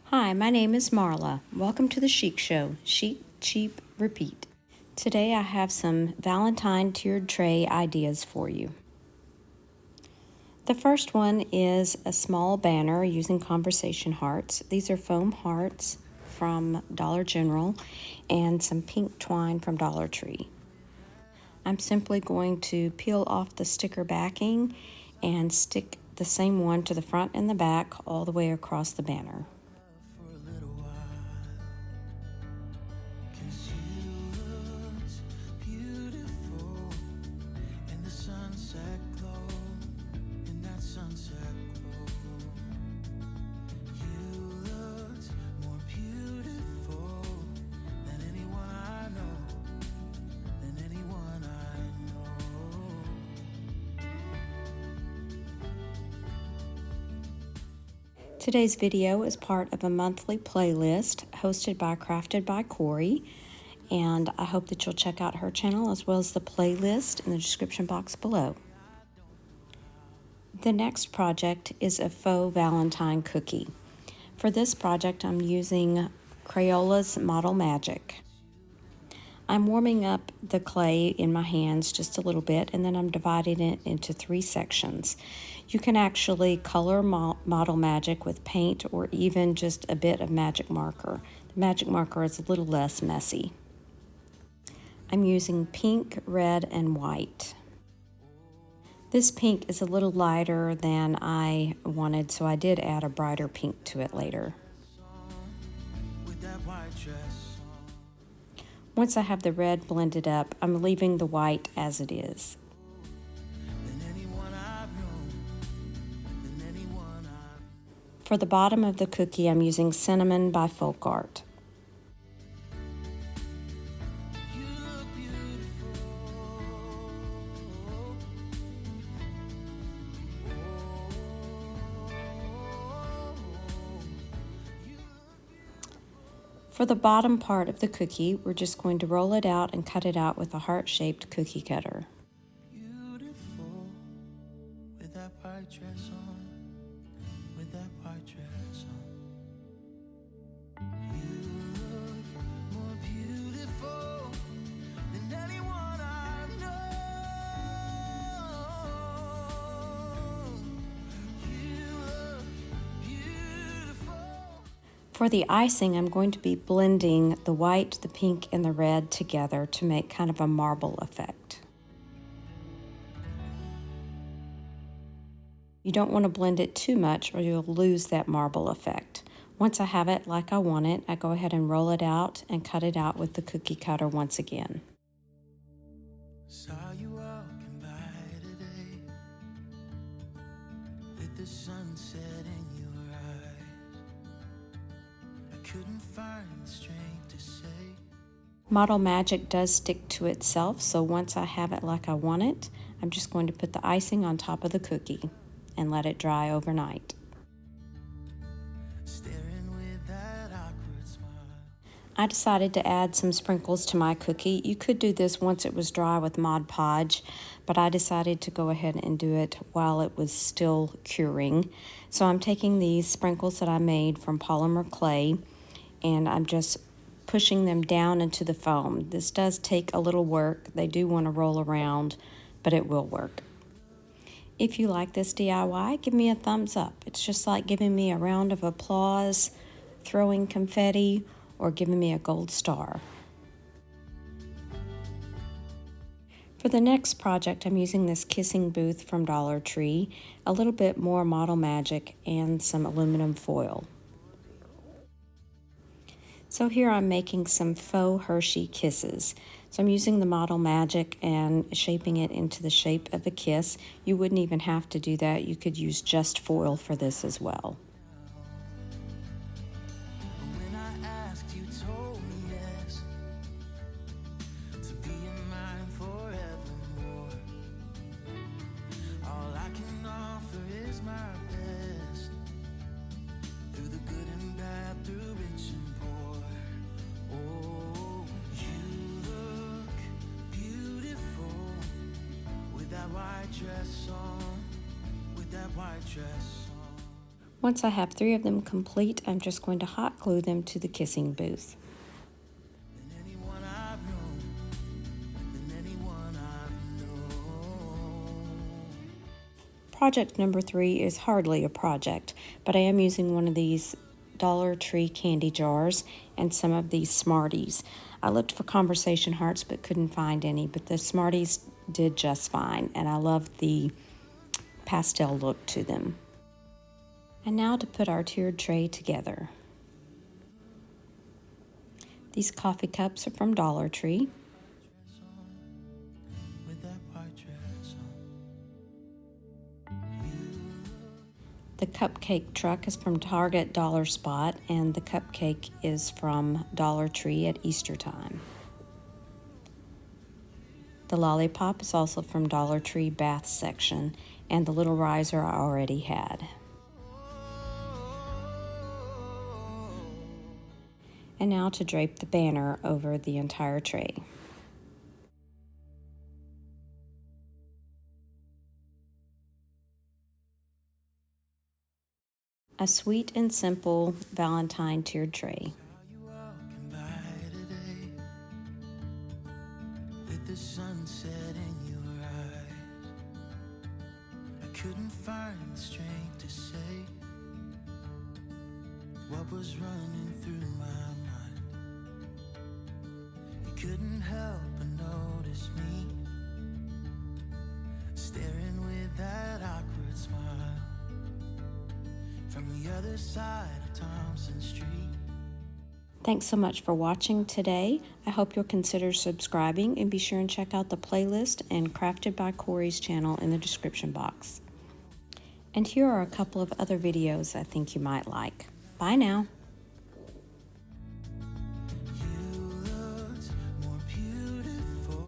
Hi, my name is Marla. Welcome to the Chic Show, Chic, Cheap, Repeat. Today I have some Valentine tiered tray ideas for you. The first one is a small banner using conversation hearts. These are foam hearts from Dollar General and some pink twine from Dollar Tree. I'm simply going to peel off the sticker backing and stick the same one to the front and the back all the way across the banner. Today's video is part of a monthly playlist hosted by Crafted by Corey, and I hope that you'll check out her channel as well as the playlist in the description box below. The next project is a faux Valentine cookie. For this project, I'm using Crayola's Model Magic. I'm warming up the clay in my hands just a little bit, and then I'm dividing it into 3 sections. You can actually color Model Magic with paint or even just a bit of magic marker. The magic marker is a little less messy. I'm using pink, red, and white. This pink is a little lighter than I wanted, so I did add a brighter pink to it later. Once I have the red blended up, I'm leaving the white as it is. For the bottom of the cookie, I'm using Cinnamon by Folk Art. For the bottom part of the cookie, we're just going to roll it out and cut it out with a heart-shaped cookie cutter. Beautiful with that white dress on, with that white dress on. You look more beautiful than anyone I know. You look beautiful. For the icing, I'm going to be blending the white, the pink, and the red together to make kind of a marble effect. You don't want to blend it too much or you'll lose that marble effect. Once I have it like I want it, I go ahead and roll it out and cut it out with the cookie cutter once again. Saw you walking by today with the sunset in your eyes. I couldn't find the strength to say. Model Magic does stick to itself, so once I have it like I want it, I'm just going to put the icing on top of the cookie and let it dry overnight. Staring with that awkward smile. I decided to add some sprinkles to my cookie. You could do this once it was dry with Mod Podge, but I decided to go ahead and do it while it was still curing. So I'm taking these sprinkles that I made from polymer clay, and I'm just pushing them down into the foam. This does take a little work. They do want to roll around, but it will work. If you like this DIY, give me a thumbs up. It's just like giving me a round of applause, throwing confetti, or giving me a gold star. For the next project, I'm using this kissing booth from Dollar Tree, a little bit more Model Magic, and some aluminum foil. So here I'm making some faux Hershey kisses. So I'm using the Model Magic and shaping it into the shape of a kiss. You wouldn't even have to do that. You could use just foil for this as well. When I asked, you told me yes, to be in mine forevermore. All I can offer is my best, through the good and bad, through rich and poor. Oh, you look beautiful with that white dress on, with that white dress on. Once I have 3 of them complete, I'm just going to hot glue them to the kissing booth. than anyone I've known, than anyone I've known. Project number 3 is hardly a project, but I am using one of these Dollar Tree candy jars and some of these Smarties. I looked for conversation hearts but couldn't find any, but the Smarties did just fine, and I love the pastel look to them. And now to put our tiered tray together. These coffee cups are from Dollar Tree. With that white dress on. The cupcake truck is from Target Dollar Spot, and the cupcake is from Dollar Tree at Easter time. The lollipop is also from Dollar Tree bath section, and the little riser I already had. And now to drape the banner over the entire tray. A sweet and simple Valentine tiered tray. How you walking by today, with the sunset in your eyes. I couldn't find the strength to say what was running through my mind. You couldn't help but notice me, staring with that awkward smile from the other side of Thompson Street. Thanks so much for watching today. I hope you'll consider subscribing and be sure and check out the playlist and Crafted by Corey's channel in the description box. And here are a couple of other videos I think you might like. Bye now.